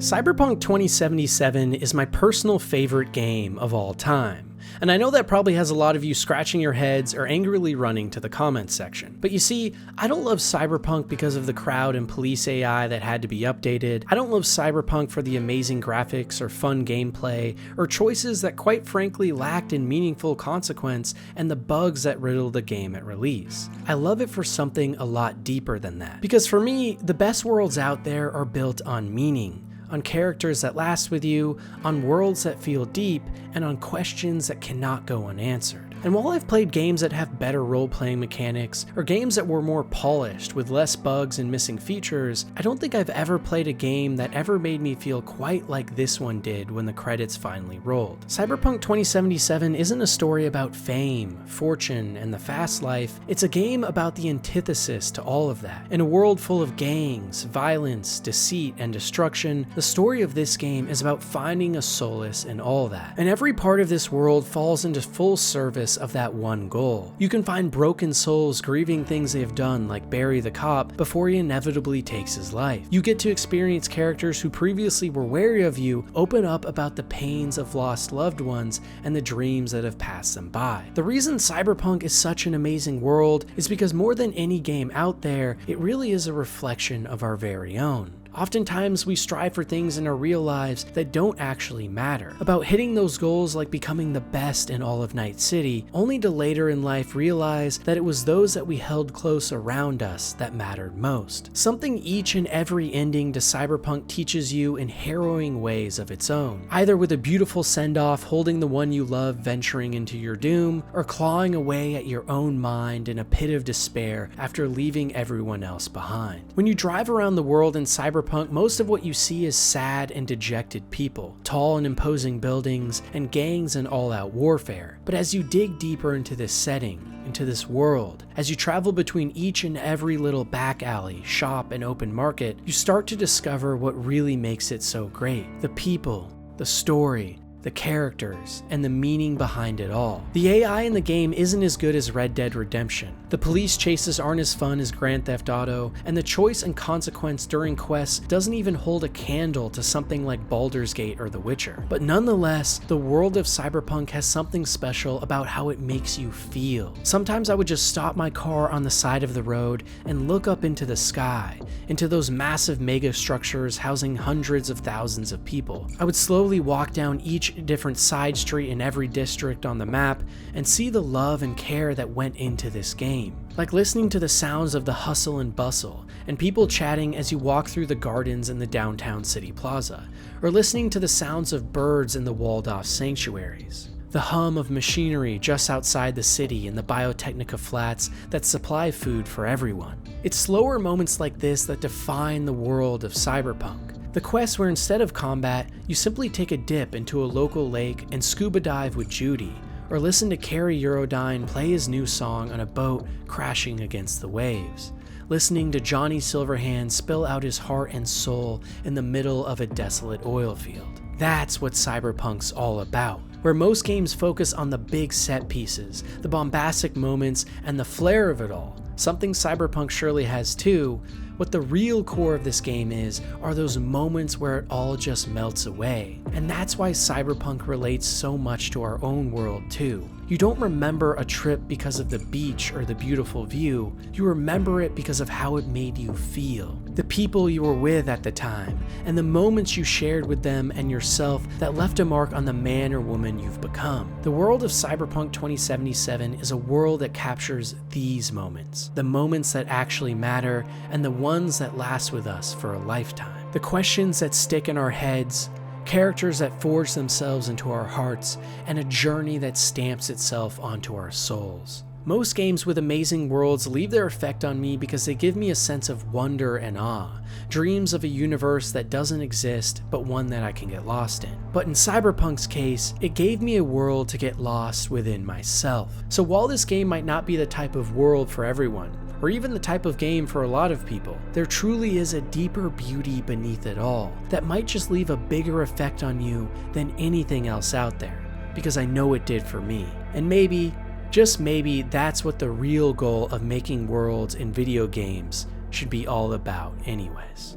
Cyberpunk 2077 is my personal favorite game of all time. And I know that probably has a lot of you scratching your heads or angrily running to the comments section. But you see, I don't love Cyberpunk because of the crowd and police AI that had to be updated. I don't love Cyberpunk for the amazing graphics or fun gameplay, or choices that quite frankly lacked in meaningful consequence and the bugs that riddled the game at release. I love it for something a lot deeper than that. Because for me, the best worlds out there are built on meaning, on characters that last with you, on worlds that feel deep, and on questions that cannot go unanswered. And while I've played games that have better role-playing mechanics, or games that were more polished with less bugs and missing features, I don't think I've ever played a game that ever made me feel quite like this one did when the credits finally rolled. Cyberpunk 2077 isn't a story about fame, fortune, and the fast life. It's a game about the antithesis to all of that. In a world full of gangs, violence, deceit, and destruction, the story of this game is about finding a solace in all that. And every part of this world falls into full service of that one goal. You can find broken souls grieving things they have done, like Barry the cop, before he inevitably takes his life. You get to experience characters who previously were wary of you open up about the pains of lost loved ones and the dreams that have passed them by. The reason Cyberpunk is such an amazing world is because more than any game out there, it really is a reflection of our very own. Oftentimes, we strive for things in our real lives that don't actually matter, about hitting those goals like becoming the best in all of Night City, only to later in life realize that it was those that we held close around us that mattered most. Something each and every ending to Cyberpunk teaches you in harrowing ways of its own, either with a beautiful send-off holding the one you love venturing into your doom, or clawing away at your own mind in a pit of despair after leaving everyone else behind. When you drive around the world in Cyberpunk, most of what you see is sad and dejected people, tall and imposing buildings, and gangs and all-out warfare. But as you dig deeper into this setting, into this world, as you travel between each and every little back alley, shop, and open market, you start to discover what really makes it so great. The people, the story, the characters, and the meaning behind it all. The AI in the game isn't as good as Red Dead Redemption. The police chases aren't as fun as Grand Theft Auto, and the choice and consequence during quests doesn't even hold a candle to something like Baldur's Gate or The Witcher. But nonetheless, the world of Cyberpunk has something special about how it makes you feel. Sometimes I would just stop my car on the side of the road and look up into the sky, into those massive mega structures housing hundreds of thousands of people. I would slowly walk down each different side street in every district on the map and see the love and care that went into this game. Like listening to the sounds of the hustle and bustle and people chatting as you walk through the gardens in the downtown city plaza, or listening to the sounds of birds in the walled-off sanctuaries. The hum of machinery just outside the city in the Biotechnica flats that supply food for everyone. It's slower moments like this that define the world of Cyberpunk. The quests where instead of combat, you simply take a dip into a local lake and scuba dive with Judy, or listen to Carrie Eurodyne play his new song on a boat crashing against the waves, listening to Johnny Silverhand spill out his heart and soul in the middle of a desolate oil field. That's what Cyberpunk's all about. Where most games focus on the big set pieces, the bombastic moments, and the flair of it all, something Cyberpunk surely has too. What the real core of this game are those moments where it all just melts away. And that's why Cyberpunk relates so much to our own world too. You don't remember a trip because of the beach or the beautiful view, you remember it because of how it made you feel. The people you were with at the time, and the moments you shared with them and yourself that left a mark on the man or woman you've become. The world of Cyberpunk 2077 is a world that captures these moments, the moments that actually matter, and the ones that last with us for a lifetime. The questions that stick in our heads, characters that forge themselves into our hearts, and a journey that stamps itself onto our souls. Most games with amazing worlds leave their effect on me because they give me a sense of wonder and awe, dreams of a universe that doesn't exist, but one that I can get lost in. But in Cyberpunk's case, it gave me a world to get lost within myself. So while this game might not be the type of world for everyone, or even the type of game for a lot of people, there truly is a deeper beauty beneath it all that might just leave a bigger effect on you than anything else out there, because I know it did for me. And maybe, just maybe, that's what the real goal of making worlds in video games should be all about anyways.